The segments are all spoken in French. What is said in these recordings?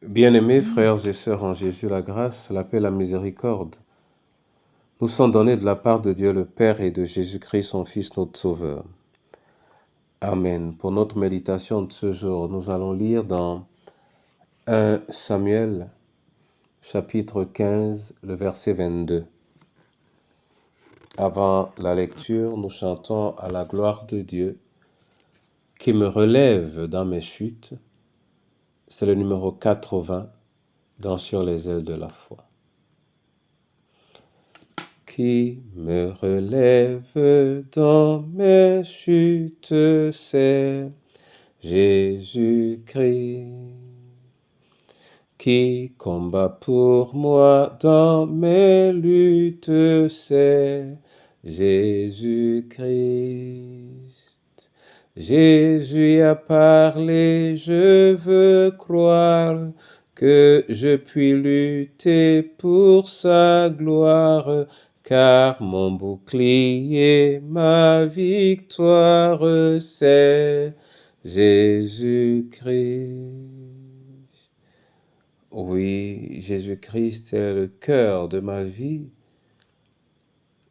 Bien-aimés frères et sœurs en Jésus, la grâce, la paix, la miséricorde nous sont donnés de la part de Dieu le Père et de Jésus-Christ, son Fils, notre Sauveur. Amen. Pour notre méditation de ce jour, nous allons lire dans 1 Samuel, chapitre 15, le verset 22. Avant la lecture, nous chantons à la gloire de Dieu qui me relève dans mes chutes. C'est le numéro 80 dans Sur les ailes de la foi. Qui me relève dans mes chutes, c'est Jésus-Christ. Qui combat pour moi dans mes luttes, c'est Jésus-Christ. Jésus a parlé, je veux croire que je puis lutter pour sa gloire, car mon bouclier, ma victoire, c'est Jésus-Christ. Oui, Jésus-Christ est le cœur de ma vie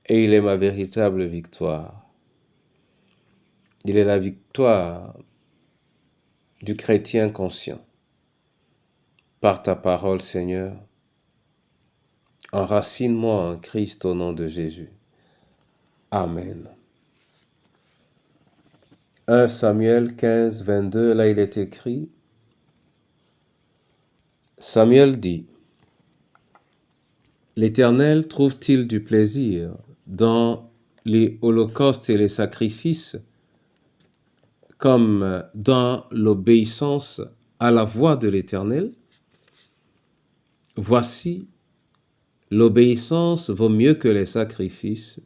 et il est ma véritable victoire. Il est la victoire du chrétien conscient. Par ta parole, Seigneur, enracine-moi en Christ au nom de Jésus. Amen. 1 Samuel 15, 22, là il est écrit, Samuel dit, « L'Éternel trouve-t-il du plaisir dans les holocaustes et les sacrifices, comme dans l'obéissance à la voix de l'Éternel? Voici, l'obéissance vaut mieux que les sacrifices,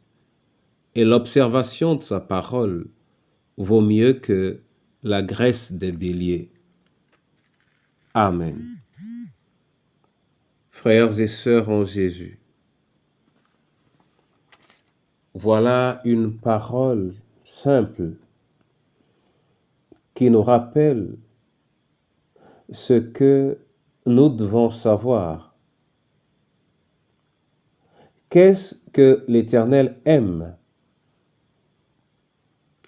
et l'observation de sa parole vaut mieux que la graisse des béliers. » Amen. Frères et sœurs en Jésus, voilà une parole simple qui nous rappelle ce que nous devons savoir. Qu'est-ce que l'Éternel aime?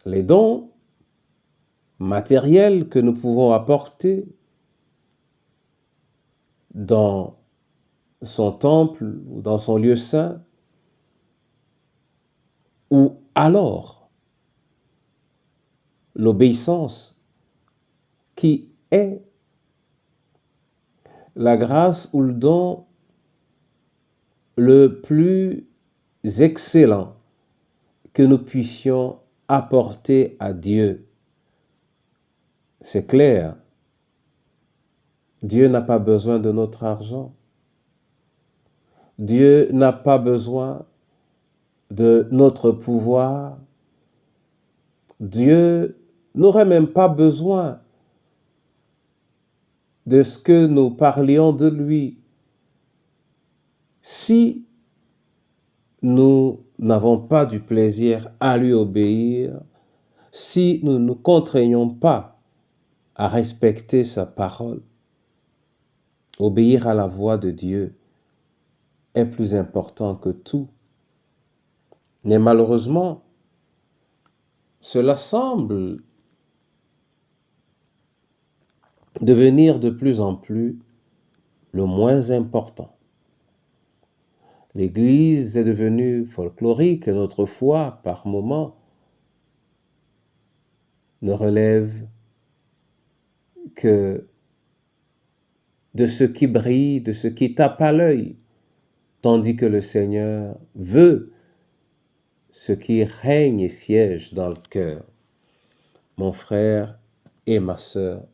Les dons matériels que nous pouvons apporter dans son temple ou dans son lieu saint, ou alors l'obéissance qui est la grâce ou le don le plus excellent que nous puissions apporter à Dieu. C'est clair, Dieu n'a pas besoin de notre argent. Dieu n'a pas besoin de notre pouvoir. Dieu n'aurait même pas besoin de ce que nous parlions de lui si nous n'avons pas du plaisir à lui obéir, si nous ne nous contraignons pas à respecter sa parole. Obéir à la voix de Dieu est plus important que tout. Mais malheureusement, cela semble devenir de plus en plus le moins important. L'Église est devenue folklorique et notre foi, par moments, ne relève que de ce qui brille, de ce qui tape à l'œil, tandis que le Seigneur veut ce qui règne et siège dans le cœur. Mon frère et ma sœur,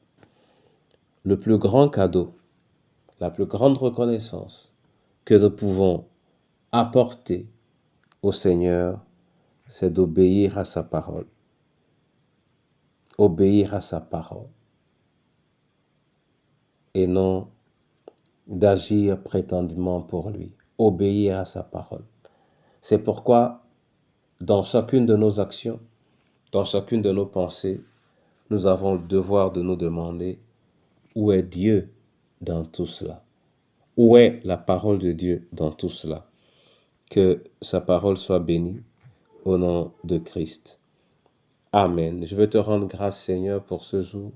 le plus grand cadeau, la plus grande reconnaissance que nous pouvons apporter au Seigneur, c'est d'obéir à sa parole. Obéir à sa parole. Et non d'agir prétendument pour lui. Obéir à sa parole. C'est pourquoi, dans chacune de nos actions, dans chacune de nos pensées, nous avons le devoir de nous demander où est Dieu dans tout cela? Où est la parole de Dieu dans tout cela? Que sa parole soit bénie au nom de Christ. Amen. Je veux te rendre grâce, Seigneur, pour ce jour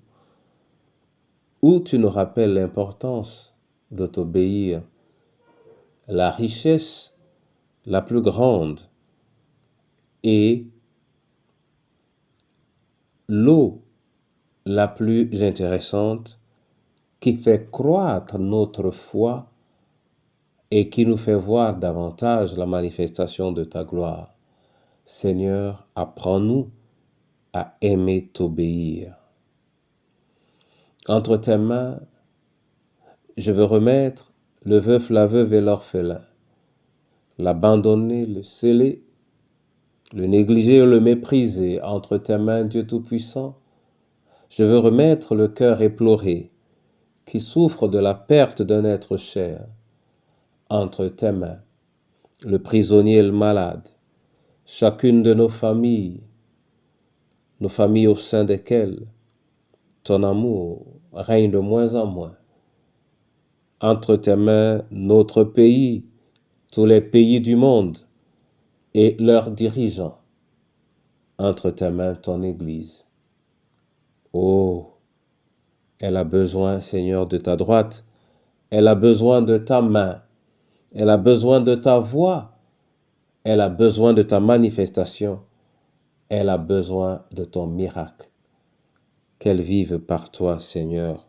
où tu nous rappelles l'importance de t'obéir, la richesse la plus grande et l'eau la plus intéressante qui fait croître notre foi et qui nous fait voir davantage la manifestation de ta gloire. Seigneur, apprends-nous à aimer t'obéir. Entre tes mains, je veux remettre le veuf, la veuve et l'orphelin, l'abandonner, le sceller, le négliger ou le mépriser. Entre tes mains, Dieu Tout-Puissant, je veux remettre le cœur éploré qui souffre de la perte d'un être cher. Entre tes mains, le prisonnier et le malade, chacune de nos familles au sein desquelles ton amour règne de moins en moins. Entre tes mains, notre pays, tous les pays du monde et leurs dirigeants. Entre tes mains, ton Église. Oh, elle a besoin, Seigneur, de ta droite. Elle a besoin de ta main. Elle a besoin de ta voix. Elle a besoin de ta manifestation. Elle a besoin de ton miracle. Qu'elle vive par toi, Seigneur,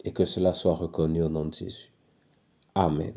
et que cela soit reconnu au nom de Jésus. Amen.